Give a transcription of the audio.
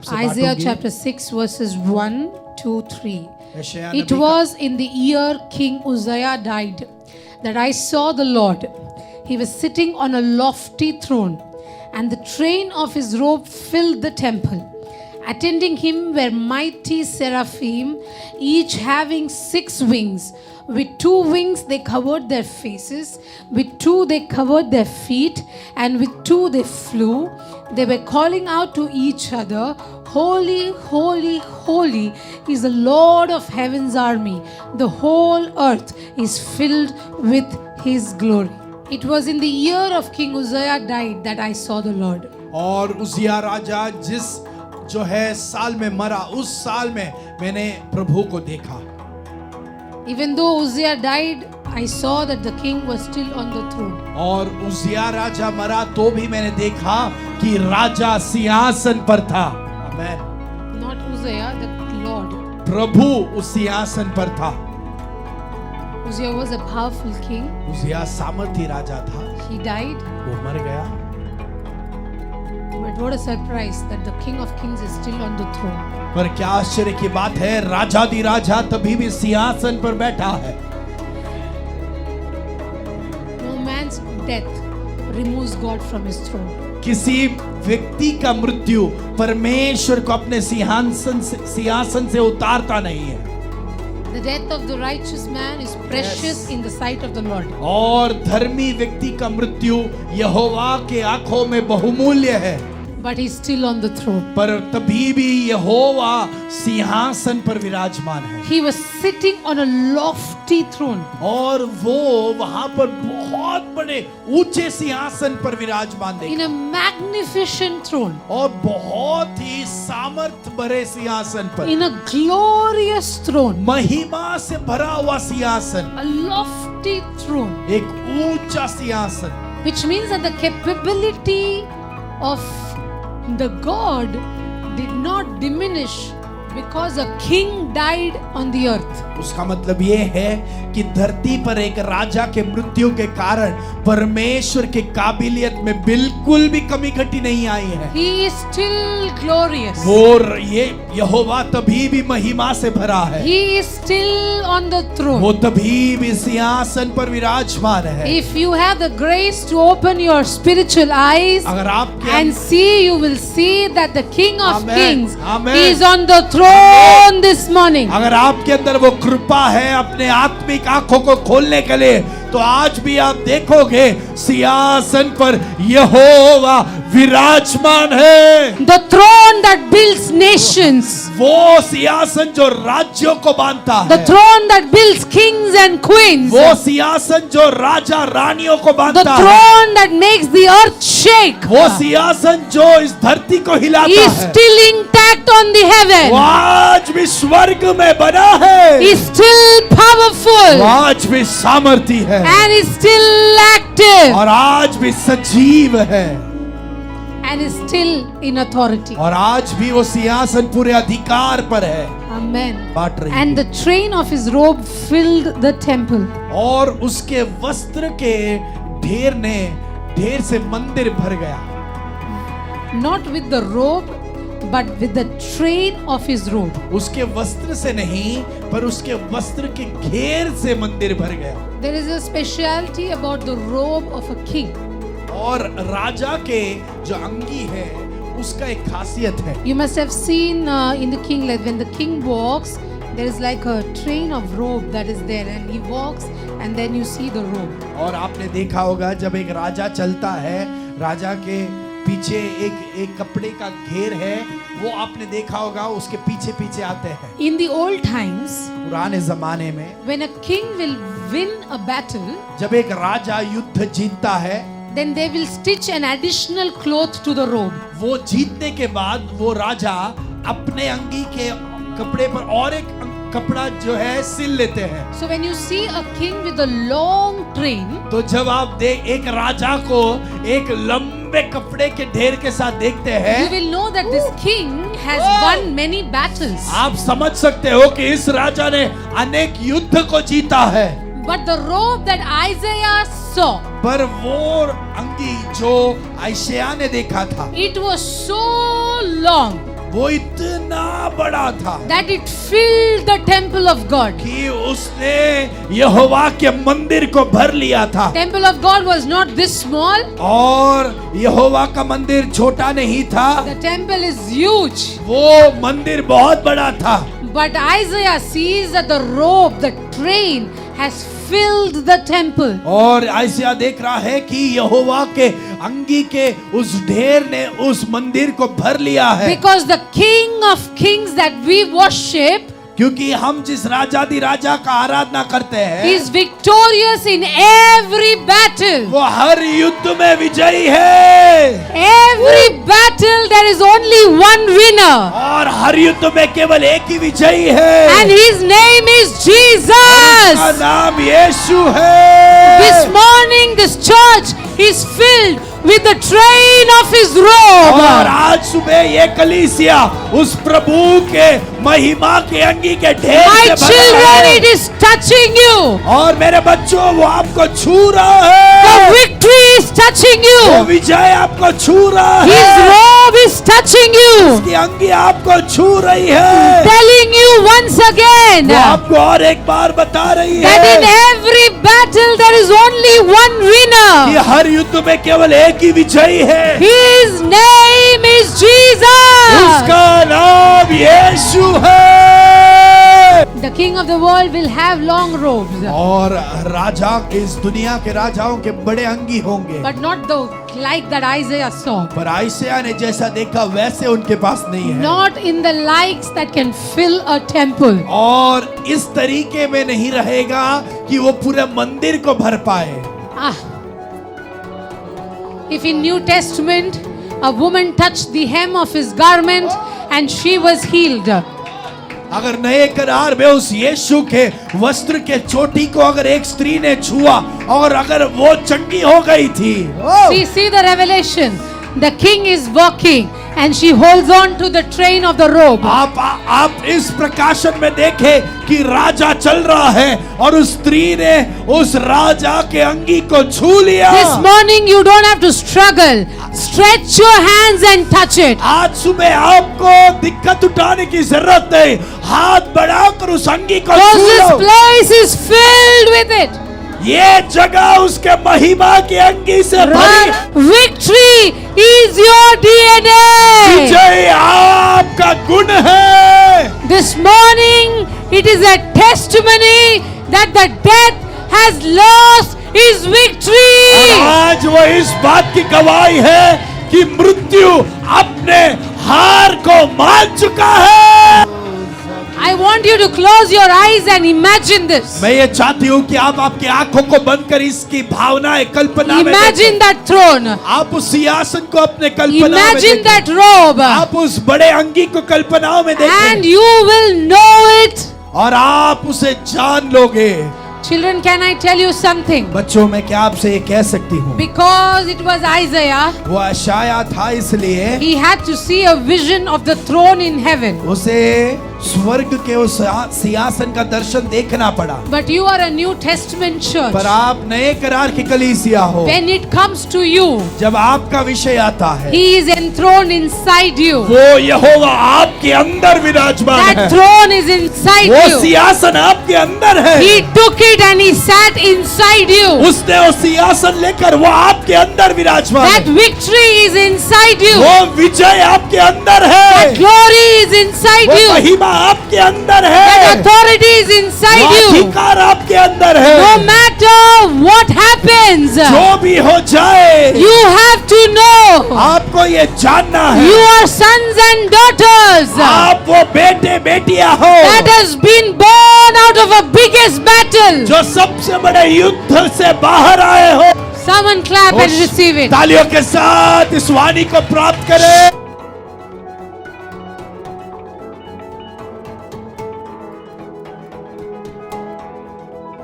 Isaiah chapter 6 verses 1, 2, 3. It was in the year King Uzziah died that I saw the Lord. He was sitting on a lofty throne, and the train of his robe filled the temple. Attending him were mighty seraphim, each having 6 wings. With 2 wings they covered their faces, with 2 they covered their feet, and with 2 they flew. They were calling out to each other, Holy, holy, holy is the Lord of heaven's army. The whole earth is filled with his glory. It was in the year of King Uzziah died that I saw the Lord. और उजिया राजा जिस जो है साल में मरा, उस साल में मैंने प्रभु को देखा. Even though Uzziah died, I saw that the king was still on the throne. और उजिया राजा मरा तो भी मैंने देखा कि राजा सिंहासन पर था. आमेन. Not Uzziah, the Lord. प्रभु उस सिंहासन पर था. Uzziah was a powerful king. उजिया सामर्थी राजा था. He died. वो मर गया. But what a surprise that the King of Kings is still on the throne. पर क्या आश्चर्य की बात है, राजाधि राजा तभी भी सिंहासन पर बैठा है. No man's death removes God from his throne. किसी व्यक्ति का मृत्यु परमेश्वर को अपने सिंहासन से उतारता नहीं है. The death of the righteous man is precious in the sight of the Lord. और धर्मी व्यक्ति का मृत्यु यहोवा के आंखों में बहुमूल्य है. But he's still on the throne. पर तभी भी यहोवा सिंहासन पर विराजमान है. He was sitting on a lofty throne. और वो वहां पर बहुत बड़े ऊंचे सिंहासन पर विराजमान थे. In a magnificent throne. और बहुत ही सामर्थ भरे सिंहासन पर. In a glorious throne. महिमा से भरा हुआ सिंहासन. A lofty throne. एक ऊंचा सिंहासन. Which means that the capability of the God did not diminish because a king died on the earth. उसका मतलब ये है कि धरती पर एक राजा के मृत्यु के कारण परमेश्वर के काबिलियत में बिल्कुल भी कमी घटी नहीं आई है. He is still glorious. वो ये यहोवा तभी भी महिमा से भरा है. He is still on the throne. वो तभी भी सिंहासन पर विराजमान है. If you have the grace to open your spiritual eyes अगर आप and see, you will see that the King of Amen. Kings Amen. is on the throne this morning. अगर आपके अंदर वो कृपा है अपने आत्मिक आंखों को खोलने के लिए, तो आज भी आप देखोगे सिंहासन पर यहोवा विराजमान है. The throne that builds nations. वो सिंहासन जो राज्यों को बांधता है. The throne that builds kings and queens. वो सिंहासन जो राजा रानियों को The बांधता है. throne that makes the earth shake. वो सिंहासन जो इस धरती को हिलाता Is है. still intact on the वो heaven. आज भी स्वर्ग में बना है. Is still वो powerful. आज भी सामर्थी है. And is still active. और आज भी सजीव है. And is still in authority. और आज भी वो सिंहासन पूरे अधिकार पर है. Amen. बांट रही And the train of his robe filled the temple. और उसके वस्त्र के ढेर से मंदिर भर गया. Not with the robe, but with the train of his robe. उसके वस्त्र से नहीं, पर उसके वस्त्र के घेर से मंदिर भर गया. There is a specialty about the robe of a king. और राजा के जो अंगी है उसका एक खासियत है. You must have seen in the king, like when the king walks, there is like a train of robe that is there, and he walks and then you see the robe. और आपने देखा होगा जब एक राजा चलता है, राजा के पीछे एक कपड़े का घेर है, वो आपने देखा होगा, उसके पीछे पीछे आते हैं. In the old times, पुराने जमाने में when a king will win a battle, जब एक राजा युद्ध जीतता है, then they will stitch an additional cloth to the robe. वो जीतने के बाद वो राजा अपने अंगी के कपड़े पर और एक कपड़ा जो है सिल लेते हैं. So when you see a king with a long train, तो जब आप एक राजा को एक लंबे कपड़े के ढेर के साथ देखते हैं, you will know that this king has won many battles. आप समझ सकते हो कि इस राजा ने अनेक युद्ध को जीता है. But the robe that Isaiah saw, पर वो अंगी जो आयशया ने देखा था, it was so long वो इतना बड़ा था that it filled the temple of God. कि उसने यहोवा के मंदिर को भर लिया था। Temple of God was not this small. और यहोवा का मंदिर छोटा नहीं था, The temple is huge. वो मंदिर बहुत बड़ा था। But Isaiah sees that the robe, the train has filled the temple. और आयशया देख रहा है कि यहोवा के अंगी के उस ढेर ने उस मंदिर को भर लिया है। Because the King of Kings that we worship क्योंकि हम जिस राजाधि राजा का आराधना करते हैं, is victorious in every battle. वो हर युद्ध में विजयी है। Every battle there is only one winner. और हर युद्ध में केवल एक ही विजयी है। And his name is उसका Jesus. नाम यीशु है। This morning this church is filled with the train of his robe. और आज सुबह ये कलीसिया उस प्रभु के महिमा के अंगी के ढेर My से भरा children, है। it is touching you. और मेरे बच्चों, वो आपको छू रहा The है। victory is touching वो you. विजय आपको छू रहा His है। robe is touching you. उसकी अंगी आपको छू रही है। Telling you once again वो आपको और एक बार बता रही that in है every battle there is only one कि winner. हर युद्ध में केवल एक ही विजयी है। His name is Jesus. उसका नाम यीशु है। The king of the world will have long robes, और राजा इस दुनिया के राजाओं के बड़े अंगी होंगे, but not the like that Isaiah saw. पर आयशया ने जैसा देखा वैसे उनके पास नहीं है। Not in the likes that can fill a temple. और इस तरीके में नहीं रहेगा कि वो पूरे मंदिर को भर पाए। Ah. If in New Testament a woman touched the hem of his garment and she was healed. अगर नए करार में उस यीशु के वस्त्र के चोटी को अगर एक स्त्री ने छुआ और अगर वो चंगी हो गई थी। See the revelation. The king is walking and she holds on to the train of the robe. आप इस प्रकाशन में देखें कि राजा चल रहा है और उस स्त्री ने उस राजा के अंगी को छू लिया। This morning you don't have to struggle. Stretch your hands and touch it. आज सुबह आपको दिक्कत उठाने की जरूरत नहीं, हाथ बढ़ाकर उस अंगी को Because छू this low. place is filled with it. ये जगह उसके महिमा की अंगी से भरी। Victory is your DNA. विजय आपका गुण है। This morning it is a testimony that the death has lost his victory. आज वो इस बात की गवाही है कि मृत्यु अपने हार को मान चुका है। I want you to close your eyes and imagine this. मैं ये चाहती हूँ कि आप आपकी आंखों को बंद कर इसकी भावनाएं कल्पना में Imagine देखें। that throne. आप उस सिंहासन को अपने कल्पना में Imagine देखें। that robe. आप उस बड़े अंगी को कल्पनाओं में And देखें you will know it. और आप उसे जान लोगे। Children, can I tell you something? बच्चों, मैं क्या आपसे ये कह सकती हूँ, Because it was Isaiah, वो यशायाह था इसलिए he had to see a vision of the throne in heaven. उसे स्वर्ग के उस सिंहासन का दर्शन देखना पड़ा। But you are a New Testament church. पर आप नए करार की कलीसिया हो। When it comes to you, जब आपका विषय आता है, he is enthroned inside you. वो यहोवा आपके अंदर विराजमान That है। throne is inside वो you. सिंहासन आपके अंदर है। He took it and he sat inside you. उसने वो सिंहासन लेकर वो आपके अंदर विराजमान That है। victory is inside you. वो विजय आपके अंदर है। That glory is inside वो you. महिमा आपके अंदर That है। authority is वो inside you. अधिकार आपके अंदर है। No matter what happens, जो भी हो जाए, you have to know आपको ये जानना है, you are sons and daughters आप वो बेटे बेटियां हो that has been born out of a biggest battle. जो सबसे बड़े युद्ध से बाहर आए हो। Someone clap and receive it. तालियों के साथ इस वाणी को प्राप्त करें।